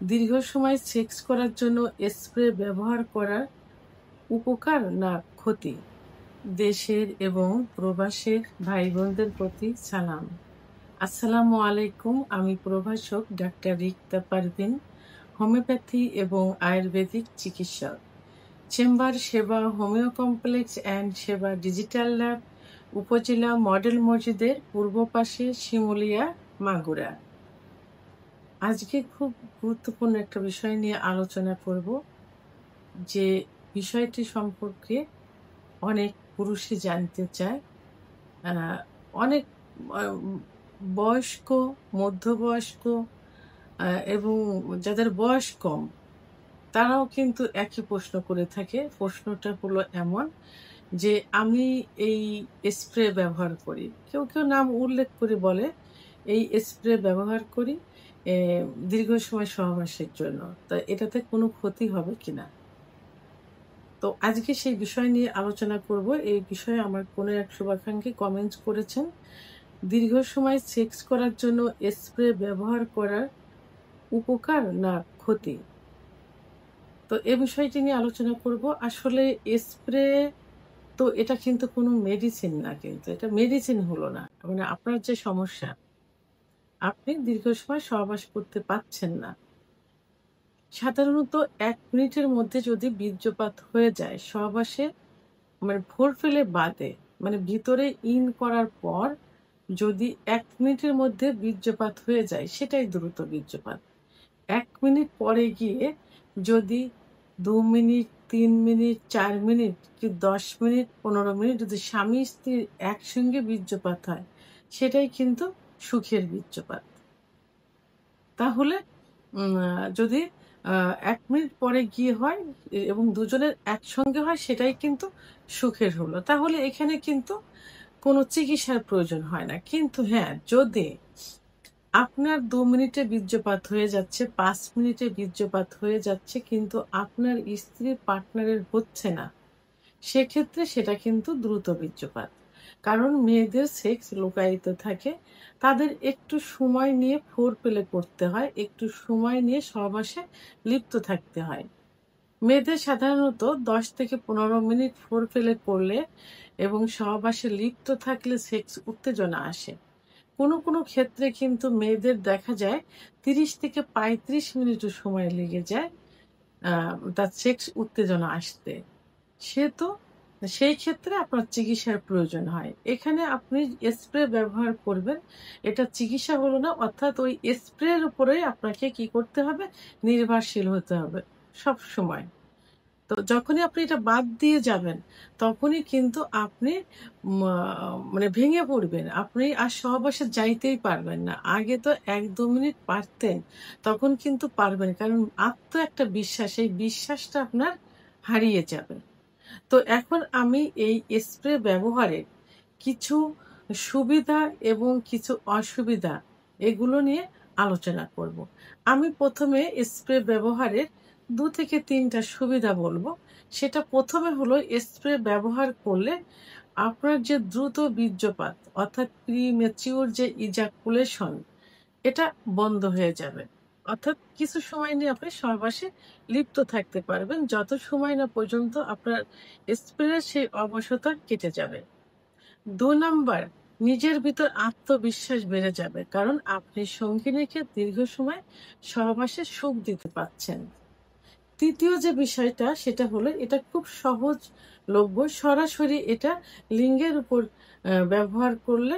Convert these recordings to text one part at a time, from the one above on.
দীর্ঘ সময় সেক্স করার জন্য স্প্রে ব্যবহার করার উপকার না ক্ষতি? দেশের এবং প্রবাসের ভাই বোনদের প্রতি সালাম। আসসালামু আলাইকুম। আমি প্রভাষক ডাক্তার রিক্তা পারভিন, হোমিওপ্যাথি এবং আয়ুর্বেদিক চিকিৎসক। চেম্বার সেবা হোমিও কমপ্লেক্স অ্যান্ড সেবা ডিজিটাল ল্যাব, উপজেলা মডেল মসজিদের পূর্ব পাশে, শিমুলিয়া, মাগুরা। আজকে খুব গুরুত্বপূর্ণ একটা বিষয় নিয়ে আলোচনা করব, যে বিষয়টি সম্পর্কে অনেক পুরুষই জানতে চায়। অনেক বয়স্ক, মধ্যবয়স্ক এবং যাদের বয়স কম, তারাও কিন্তু একই প্রশ্ন করে থাকে। প্রশ্নটা হলো এমন যে, আমি এই স্প্রে ব্যবহার করি, কেউ কেউ নাম উল্লেখ করে বলে এই স্প্রে ব্যবহার করি দীর্ঘ সময় সহবাসের জন্য, তা এটাতে কোনো ক্ষতি হবে কিনা। তো আজকে সেই বিষয় নিয়ে আলোচনা করব। এই বিষয়ে আমার কোনো এক শুভাকাঙ্ক্ষী কমেন্টস করেছেন, দীর্ঘ সময় সেক্স করার জন্য স্প্রে ব্যবহার করার উপকার না ক্ষতি। তো এ বিষয়টি নিয়ে আলোচনা করব। আসলে স্প্রে তো এটা কিন্তু কোনো মেডিসিন না, কিন্তু এটা মেডিসিন হলো না। মানে আপনার যে সমস্যা, আপনি দীর্ঘ সময় সহবাস করতে পারছেন না, সাধারণত 1 মিনিটের মধ্যে যদি বীর্যপাত হয়ে যায় সহবাসে, মানে ভোর ফেলে বাদে, মানে ভিতরে ইন করার পর যদি 1 মিনিটের মধ্যে বীর্যপাত হয়ে যায়, সেটাই দ্রুত বীর্যপাত। 1 মিনিট পরে গিয়ে যদি 2 মিনিট, 3 মিনিট, 4 মিনিট কি 10 মিনিট, 15 মিনিট যদি স্বামী স্ত্রীর একসঙ্গে বীর্যপাত হয়, সেটাই কিন্তু সুখের বীর্যপাত। তাহলে যদি 1 মিনিট পরে গিয়ে হয় এবং দুজনের একসঙ্গে হয়, সেটাই কিন্তু সুখের হলো। তাহলে এখানে কিন্তু কোনো চিকিৎসার প্রয়োজন হয় না। কিন্তু হ্যাঁ, যদি আপনার 2 মিনিটে বীর্যপাত হয়ে যাচ্ছে, 5 মিনিটে বীর্যপাত হয়ে যাচ্ছে, কিন্তু আপনার স্ত্রীর পার্টনারের হচ্ছে না, সেক্ষেত্রে সেটা কিন্তু দ্রুত বীর্যপাত। কারণ মেয়েদের সেক্স লুকায়িত থাকে, তাদের একটু সময় নিয়ে ফোর প্লে করতে হয়, একটু সময় নিয়ে সহবাসে লিপ্ত থাকতে হয়। মেয়েদের সাধারণত 10 থেকে 15 মিনিট ফোর প্লে করলে এবং সহবাসে লিপ্ত থাকলে সেক্স উত্তেজনা আসে। কোনো কোনো ক্ষেত্রে কিন্তু মেয়েদের দেখা যায় 30 থেকে 35 মিনিটও সময় লেগে যায় তার সেক্স উত্তেজনা আসতে। সেই ক্ষেত্রে আপনার চিকিৎসার প্রয়োজন হয়। এখানে আপনি স্প্রে ব্যবহার করবেন, এটা চিকিৎসা হলো না। অর্থাৎ ওই স্প্রের উপরেই আপনাকে কি করতে হবে, নির্ভরশীল হতে হবে সব সময়। তো যখনই আপনি এটা বাদ দিয়ে যাবেন, তখনই কিন্তু আপনি মানে ভেঙে পড়বেন। আপনি আর সহবাসে যাইতেই পারবেন না। আগে তো 1-2 মিনিট পারতেন, তখন কিন্তু পারবেন। কারণ একটা বিশ্বাস, এই বিশ্বাসটা আপনার হারিয়ে যাবে। তো এখন আমি এই স্প্রে ব্যবহারের কিছু সুবিধা এবং কিছু অসুবিধা, এগুলো নিয়ে আলোচনা করব। আমি প্রথমে স্প্রে ব্যবহারের 2 থেকে 3টা সুবিধা বলবো। সেটা প্রথমে হলো, স্প্রে ব্যবহার করলে আপনার যে দ্রুত বীর্যপাত, অর্থাৎ প্রিম্যাচিউর যে ইজাকুলেশন, এটা বন্ধ হয়ে যাবে। অর্থাৎ কিছু সময় নিয়ে আপনি সহবাসে লিপ্ত থাকতে পারবেন, যত সময় না পর্যন্ত আপনার স্প্রের সেই অবসতা কেটে যাবে। 2 নাম্বার, নিজের ভিতর আত্মবিশ্বাস বেড়ে যাবে, কারণ আপনি সঙ্গিনীকে দীর্ঘ সময় সহবাসে সুখ দিতে পারছেন। তৃতীয় যে বিষয়টা, সেটা হলো এটা খুব সহজলভ্য। সরাসরি এটা লিঙ্গের উপর ব্যবহার করলে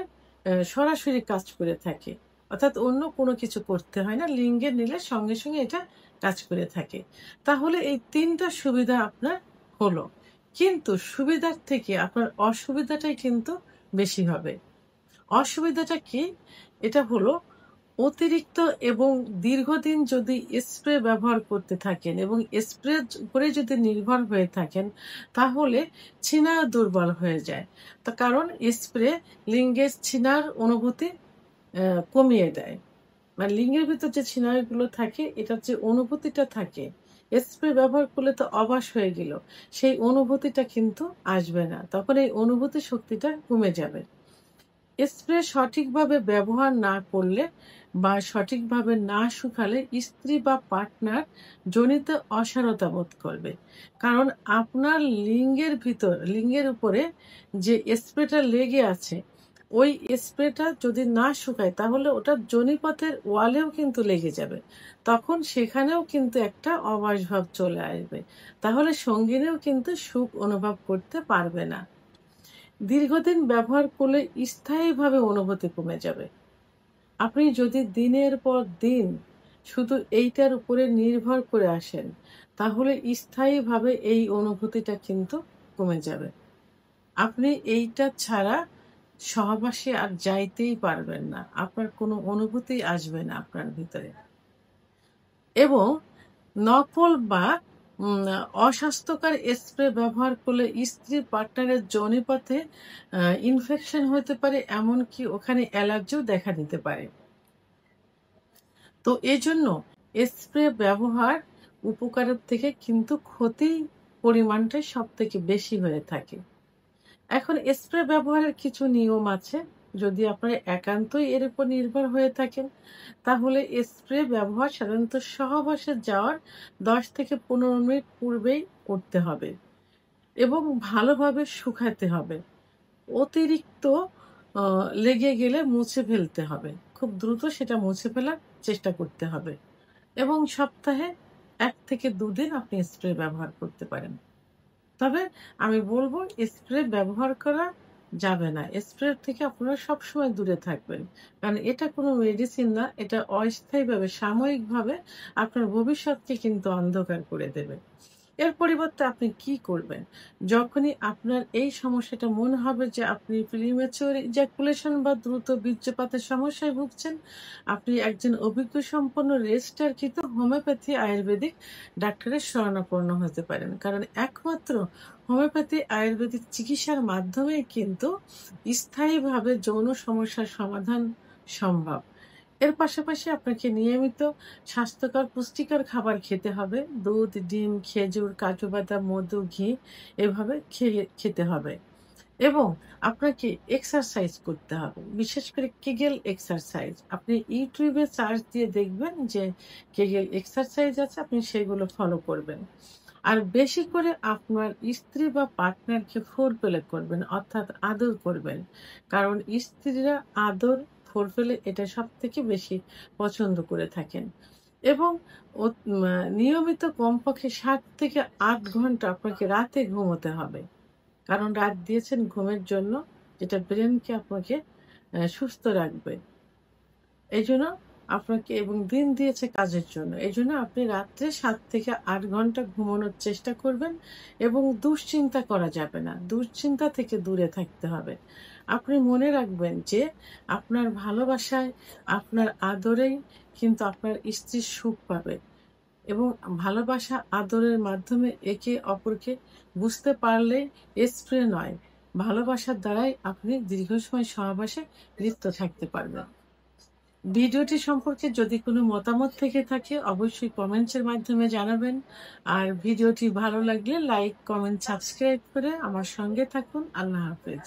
সরাসরি কাজ করে থাকে। অর্থাৎ অন্য কোনো কিছু করতে হয় না, লিঙ্গে নিলে সঙ্গে সঙ্গে এটা কাজ করে থাকে। তাহলে এই 3টা সুবিধা আপনার হলো। কিন্তু সুবিধার থেকে আপনার অসুবিধাটাই কিন্তু বেশি হবে। অসুবিধাটা কি? এটা হলো, অতিরিক্ত এবং দীর্ঘদিন যদি স্প্রে ব্যবহার করতে থাকেন এবং স্প্রে উপরে যদি নির্ভর হয়ে থাকেন, তাহলে ছিনার দুর্বল হয়ে যায়। তো কারণ স্প্রে লিঙ্গের ছিনার অনুভূতি কমিয়ে দেয়। মানে লিঙ্গের ভিতর যে ছিনারগুলো থাকে, এটার যে অনুভূতিটা থাকে, স্প্রে ব্যবহার করলে তো অবাস হয়ে গেল, সেই অনুভূতিটা কিন্তু আসবে না। তখন এই অনুভূতি শক্তিটা কমে যাবে। স্প্রে সঠিকভাবে ব্যবহার না করলে বা সঠিকভাবে না শুকালে স্ত্রী বা পার্টনার যোনিতে অসারতা বোধ করবে। কারণ আপনার লিঙ্গের উপরে যে স্প্রেটা লেগে আছে, ওই স্প্রেটা যদি না শুকায় তাহলে ওটা যোনিপথের ওয়ালেও কিন্তু লেগে যাবে। তখন সেখানেও কিন্তু একটা অবশ ভাব চলে আসবে। তাহলে সঙ্গিনীও কিন্তু সুখ অনুভব করতে পারবে না। দীর্ঘদিন ব্যবহার করলে স্থায়ীভাবে অনুভূতি কমে যাবে। আপনি যদি দিনের পর দিন শুধু এইটার উপরে নির্ভর করে আসেন, তাহলে স্থায়ীভাবে এই অনুভূতিটা কিন্তু কমে যাবে। আপনি এইটা ছাড়া সহবাসে আর যাইতেই পারবেন না। আপনার কোনো অনুভূতি আসবে না আপনার ভিতরে। এবং নকল বা অস্বাস্থ্যকর স্প্রে ব্যবহার করলে স্ত্রী পার্টনারের যোনিপথে ইনফেকশন হতে পারে, এমনকি ওখানে অ্যালার্জিও দেখা দিতে পারে। তো এজন্য স্প্রে ব্যবহার উপকারের থেকে কিন্তু ক্ষতির পরিমাণটাই সবথেকে বেশি হয়ে থাকে। এখন স্প্রে ব্যবহারের কিছু নিয়ম আছে। যদি আপনারা একান্তই এর উপর নির্ভর হয়ে থাকেন, তাহলে স্প্রে ব্যবহার সাধারণত সহবাসে যাওয়ার 10 থেকে 15 মিনিট পূর্বেই করতে হবে এবং ভালোভাবে শুকাতে হবে। অতিরিক্ত লেগে গেলে মুছে ফেলতে হবে। খুব দ্রুত সেটা মুছে ফেলার চেষ্টা করতে হবে এবং সপ্তাহে 1 থেকে 2 দিন আপনি স্প্রে ব্যবহার করতে পারেন। তবে আমি বলব স্প্রে ব্যবহার করা যাবে না। স্প্রে থেকে আপনারা সবসময় দূরে থাকবেন। কারণ এটা কোনো মেডিসিন না। এটা অস্থায়ীভাবে সাময়িকভাবে আপনার ভবিষ্যৎকে কিন্তু অন্ধকার করে দেবে। এর পরিবর্তে আপনি কি করবেন? যখনই আপনার এই সমস্যাটা মনে হবে যে আপনি প্রিম্যাচিউর ইজাকুলেশন বা দ্রুত বীর্যপাতের সমস্যায় ভুগছেন, আপনি একজন অভিজ্ঞ সম্পন্ন রেজিস্টারকৃত হোমিওপ্যাথি আয়ুর্বেদিক ডাক্তারের শরণাপন্ন হতে পারেন। কারণ একমাত্র হোমিওপ্যাথি আয়ুর্বেদিক চিকিৎসার মাধ্যমেই কিন্তু স্থায়ীভাবে যৌন সমস্যার সমাধান সম্ভব। এর পাশাপাশি আপনাকে নিয়মিত স্বাস্থ্যকর পুষ্টিকর খাবার খেতে হবে। দুধ, ডিম, খেজুর, কাজু বাদাম, মধু, ঘি এভাবে খেতে হবে এবং আপনাকে এক্সারসাইজ করতে হবে। বিশেষ করে কেগেল এক্সারসাইজ। আপনি ইউটিউবে সার্চ দিয়ে দেখবেন যে কেগেল এক্সারসাইজ আছে, আপনি সেগুলো ফলো করবেন। আর বেশি করে আপনার স্ত্রী বা পার্টনারকে ফোরপ্লে করবেন, অর্থাৎ আদর করবেন। কারণ স্ত্রীরা আদর, ফোরপ্লে এটা সবথেকে বেশি পছন্দ করে থাকেন। এবং নিয়মিত কমপক্ষে 7 থেকে 8 ঘন্টা আপনাকে রাতে ঘুমোতে হবে। কারণ রাত দিয়েছেন ঘুমের জন্য, যেটা ব্রেনকে আপনাকে সুস্থ রাখবে। এইজন্য আপনাকে, এবং দিন দিয়েছে কাজের জন্য। এইজন্য আপনি রাত্রে 7 থেকে 8 ঘন্টা ঘুমানোর চেষ্টা করবেন এবং দুশ্চিন্তা করা যাবে না। দুশ্চিন্তা থেকে দূরে থাকতে হবে। আপনি মনে রাখবেন যে আপনার ভালোবাসায়, আপনার আদরেই কিন্তু আপনার স্ত্রী সুখ পাবে এবং ভালোবাসা, আদরের মাধ্যমে একে অপরকে বুঝতে পারলে স্প্রে নয়, ভালোবাসার দ্বারাই আপনি দীর্ঘ সময় সহবাসে লিপ্ত থাকতে পারবেন। ভিডিওটি সম্পর্কে যদি কোনো মতামত থেকে থাকে অবশ্যই কমেন্টসের মাধ্যমে জানাবেন। আর ভিডিওটি ভালো লাগলে লাইক, কমেন্ট, সাবস্ক্রাইব করে আমার সঙ্গে থাকুন। আল্লাহ হাফেজ।